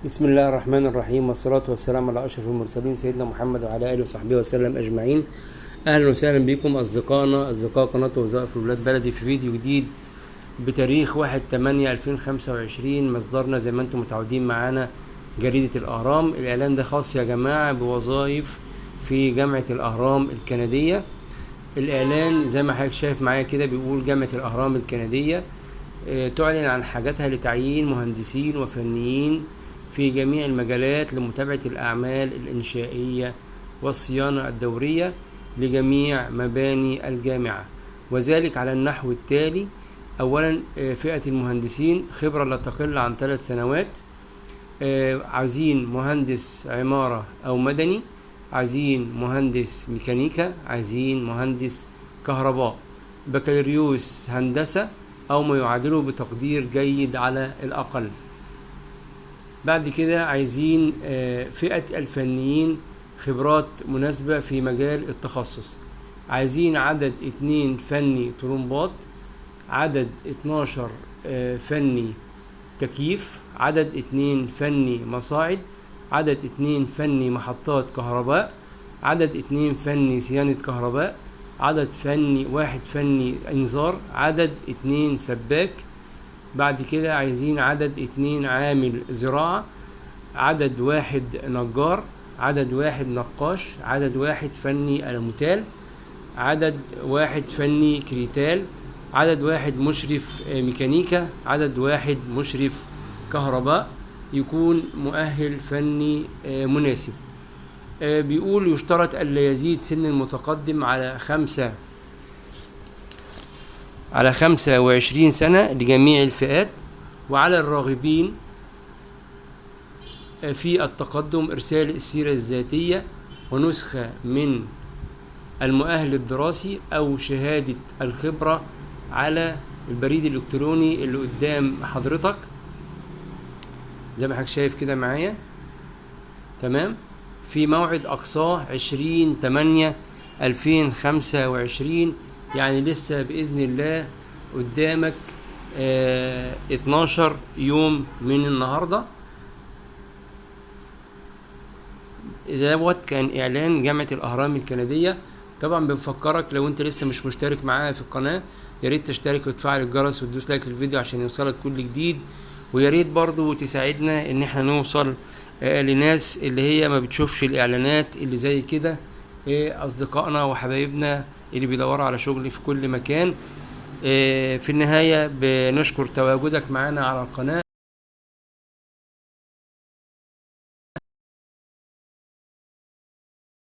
بسم الله الرحمن الرحيم، والصلاة والسلام على أشرف المرسلين سيدنا محمد وعلى آله وصحبه وسلم أجمعين. أهلا وسهلا بكم أصدقائنا أصدقاء قناة وظائف ولاد بلدي في فيديو جديد بتاريخ 1/8/2025. مصدرنا زي ما انتم متعودين معانا جريدة الأهرام. الإعلان ده خاص يا جماعة بوظائف في جامعة الأهرام الكندية. الإعلان زي ما حضرتك شايف معايا كده بيقول جامعة الأهرام الكندية تعلن عن حاجتها لتعيين مهندسين وفنيين في جميع المجالات لمتابعة الأعمال الإنشائية والصيانة الدورية لجميع مباني الجامعة، وذلك على النحو التالي: أولا، فئة المهندسين خبرة لا تقل عن 3 سنوات، عايزين مهندس عمارة أو مدني، عايزين مهندس ميكانيكا، عايزين مهندس كهرباء، بكالوريوس هندسة أو ما يعادله بتقدير جيد على الأقل. بعد كده عايزين فئة الفنيين خبرات مناسبة في مجال التخصص، عايزين عدد 2 فني طرمبات، عدد 12 فني تكييف، عدد 2 فني مصاعد، عدد 2 فني محطات كهرباء، عدد 2 فني صيانة كهرباء، عدد 1 فني انذار، عدد 2 سباك. بعد كده عايزين عدد 2 عامل زراعة، عدد 1 نجار، عدد 1 نقاش، عدد 1 فني ألموتال، عدد 1 فني كريتال، عدد 1 مشرف ميكانيكا، عدد 1 مشرف كهرباء، يكون مؤهل فني مناسب. بيقول يشترط ألا يزيد سن المتقدم على 25 سنة لجميع الفئات، وعلى الراغبين في التقدم إرسال السيرة الذاتية ونسخة من المؤهل الدراسي أو شهادة الخبرة على البريد الإلكتروني اللي قدام حضرتك زي ما حضرتك شايف كده معايا. تمام. في موعد أقصاه 20/8/2025، يعني لسه بإذن الله قدامك 12 يوم من النهاردة. دوت كان إعلان جامعة الأهرام الكندية. طبعا بنفكرك لو انت لسه مش مشترك معايا في القناة، ياريت تشترك وتفعل الجرس وتدوس لايك للفيديو عشان يوصلك كل جديد، وياريت برضو تساعدنا ان احنا نوصل لناس اللي هي ما بتشوفش الاعلانات اللي زي كده، اصدقائنا وحبايبنا اللي بيدوروا على شغل في كل مكان. في النهاية بنشكر تواجدك معنا على القناة.